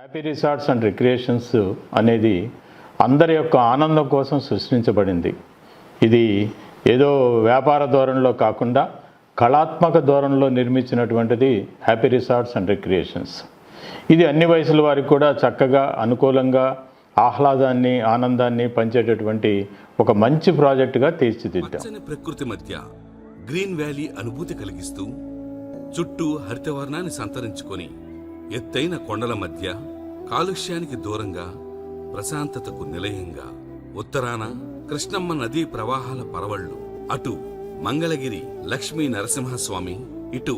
Happy resorts and recreations అనేది అందరి యొక్క ఆనందం కోసం సృష్టించబడింది. ఇది ఏదో వ్యాపార ధోరణిలో కాకుండా కళాత్మక ధోరణిలో నిర్మించినటువంటిది హ్యాపీ రిసార్ట్స్ అండ్ రిక్రియేషన్స్. ఇది అన్ని వయసుల వారికి కూడా చక్కగా అనుకూలంగా ఆహ్లాదాన్ని ఆనందాన్ని పంచేటటువంటి ఒక మంచి ప్రాజెక్టుగా తీర్చిదిద్దాం. పచ్చని ప్రకృతి మధ్య గ్రీన్ వ్యాలీ అనుభూతి కలిగిస్తూ చుట్టూ హరితవర్ణాన్ని సంతరించుకొని ఎత్తైన కొండల మధ్య కాలుష్యానికి దూరంగా ప్రశాంతతకు నిలయంగా ఉత్తరాన కృష్ణమ్మ నదీ ప్రవాహాల పరవళ్లు, అటు మంగళగిరి లక్ష్మీ నరసింహస్వామి, ఇటు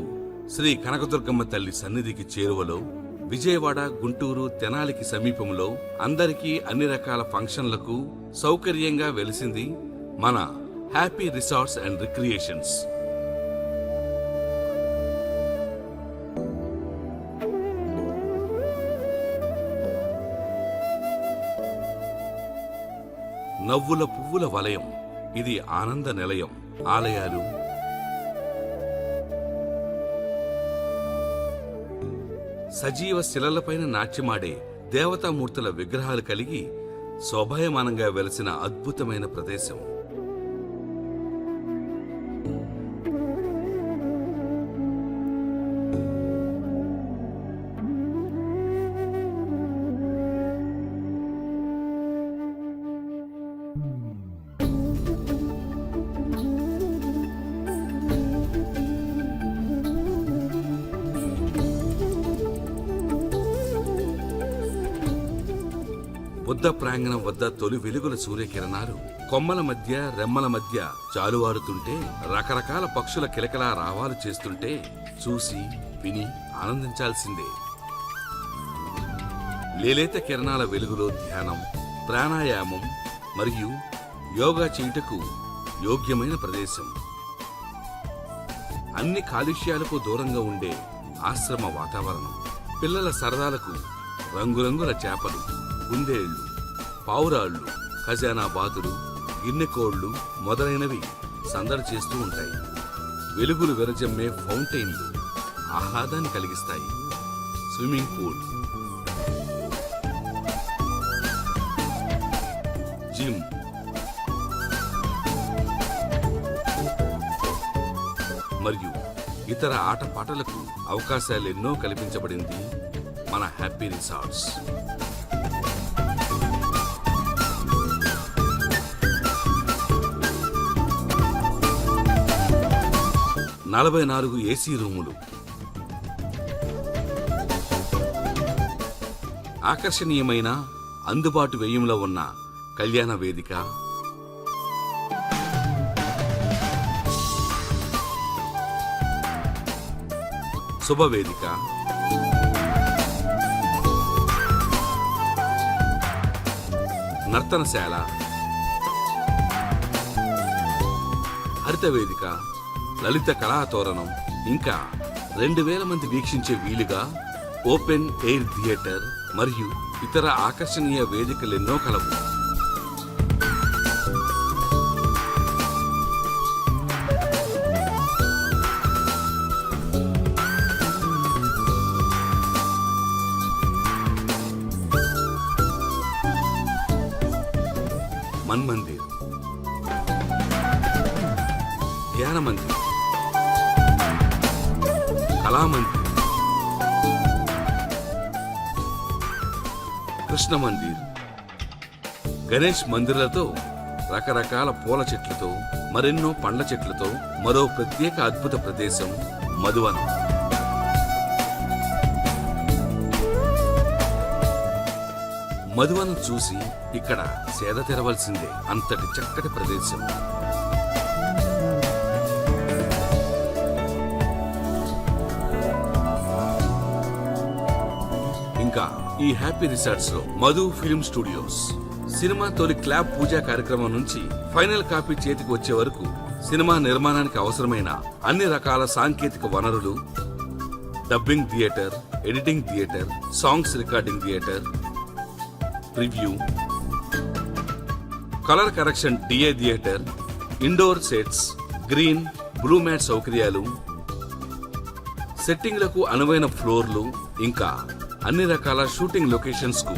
శ్రీ కనకదుర్గమ్మ తల్లి సన్నిధికి చేరువలో విజయవాడ గుంటూరు తెనాలికి సమీపంలో అందరికీ అన్ని రకాల ఫంక్షన్లకు సౌకర్యంగా వెలిసింది మన హ్యాపీ రిసార్ట్స్ అండ్ రిక్రియేషన్స్. నవ్వుల పువ్వుల వలయం, ఇది ఆనంద నిలయం. ఆలయాలు, సజీవ శిలలపైన నాట్యమాడే దేవతామూర్తుల విగ్రహాలు కలిగి శోభాయమానంగా వెలసిన అద్భుతమైన ప్రదేశం. బుద్ధ ప్రాంగణం వద్ద తొలి వెలుగుల సూర్యకిరణాలు కొమ్మల మధ్య రెమ్మల మధ్య జాలువారుతుంటే, రకరకాల పక్షుల కిలకలా రావాలు చేస్తుంటే చూసి విని ఆనందించాల్సిందే. లేలేత కిరణాల వెలుగులో ధ్యానం, ప్రాణాయామం మరియు యోగా చేయుటకు యోగ్యమైన ప్రదేశం. అన్ని కాలుష్యాలకు దూరంగా ఉండే ఆశ్రమ వాతావరణం. పిల్లల సరదాలకు రంగురంగుల చేపలు, కుందేళ్లు, పావురాళ్లు, ఖజానా బాతులు, గిన్నెకోళ్లు మొదలైనవి సందడి చేస్తూ ఉంటాయి. వెలుగులు వెరజమ్మే ఫౌంటైన్లు ఆహ్లాదాన్ని కలిగిస్తాయి. స్విమ్మింగ్ పూల్, జిమ్, మరియు ఇతర ఆటపాటలకు అవకాశాలెన్నో కల్పించబడింది మన హ్యాపీ రిసార్ట్స్. 44 ఏసీ రూములు, ఆకర్షణీయమైన అందుబాటు వ్యయంలో ఉన్న కళ్యాణ వేదిక, శుభవేదిక, నర్తనశాల, హరిత వేదిక, లలిత కళాతోరణం, ఇంకా 2000 మంది వీక్షించే వీలుగా ఓపెన్ ఎయిర్ థియేటర్ మరియు ఇతర ఆకర్షణీయ వేదికలెన్నో కలవు. మన్మందిర్, ధ్యాన మందిర్, కళామందిర్, కృష్ణ మందిర్, గణేష్ మందిర్లతో, రకరకాల పూల చెట్లతో, మరెన్నో పండ్ల చెట్లతో మరో ప్రత్యేక అద్భుత ప్రదేశం మధువనం. మధువనం చూసి ఇక్కడ సేద తెరవలసిందే, అంతటి చక్కటి ప్రదేశం. ఇంకా ఈ హ్యాపీ రిసార్ట్స్ లో మధు ఫిల్మ్ స్టూడియోస్ సినిమా తొలి క్లాబ్ పూజా కార్యక్రమం నుంచి ఫైనల్ కాపీ చేతికి వచ్చే వరకు సినిమా నిర్మాణానికి అవసరమైన అన్ని రకాల సాంకేతిక వనరులు, dubbing theatre, editing theatre, songs recording theatre, preview, colour correction DA theatre, indoor sets, green blue matte సౌకర్యాలు, సెట్టింగ్లకు అనువైన ఫ్లోర్లు, ఇంకా అన్ని రకాల షూటింగ్ లొకేషన్స్ కు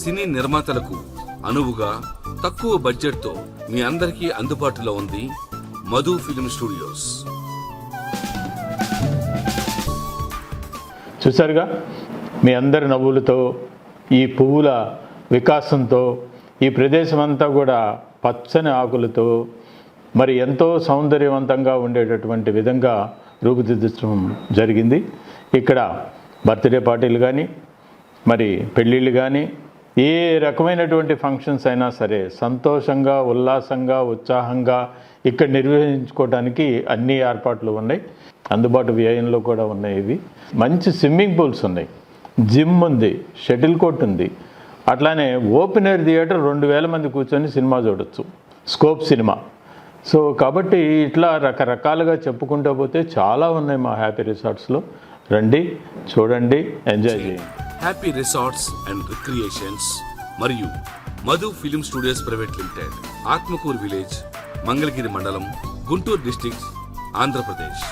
సినీ నిర్మాతలకు అనువుగా తక్కువ బడ్జెట్ తో మీ అందరికీ అందుబాటులో ఉంది మధు ఫిల్మ్ స్టూడియోస్. చూసారుగా, మీ అందరి నవ్వులతో, ఈ పువ్వుల వికాసంతో ఈ ప్రదేశం అంతా కూడా పచ్చని ఆకులతో మరి ఎంతో సౌందర్యవంతంగా ఉండేటటువంటి విధంగా రూపుదిద్దడం జరిగింది. ఇక్కడ బర్త్డే పార్టీలు కానీ, మరి పెళ్ళిళ్ళు కానీ, ఏ రకమైనటువంటి ఫంక్షన్స్ అయినా సరే సంతోషంగా, ఉల్లాసంగా, ఉత్సాహంగా ఇక్కడ నిర్వహించుకోవడానికి అన్ని ఏర్పాట్లు ఉన్నాయి. అందుబాటు వ్యయంలో కూడా ఉన్నాయి. ఇవి మంచి స్విమ్మింగ్ పూల్స్ ఉన్నాయి, జిమ్ ఉంది, షటిల్ కోర్ట్ ఉంది. అట్లానే ఓపెన్ ఎయిర్ థియేటర్ 2000 మంది కూర్చొని సినిమా చూడొచ్చు, స్కోప్ సినిమా. సో కాబట్టి ఇట్లా రకరకాలుగా చెప్పుకుంటూ పోతే చాలా ఉన్నాయి మా హ్యాపీ రిసార్ట్స్లో. రండి, చూడండి, ఎంజాయ్ చేయండి. హ్యాపీ రిసార్ట్స్ అండ్ రిక్రియేషన్స్ మరియు Madhu film studios private limited, Atmakur village, Mangalagiri మండలం, గుంటూరు డిస్ట్రిక్ట్, ఆంధ్రప్రదేశ్.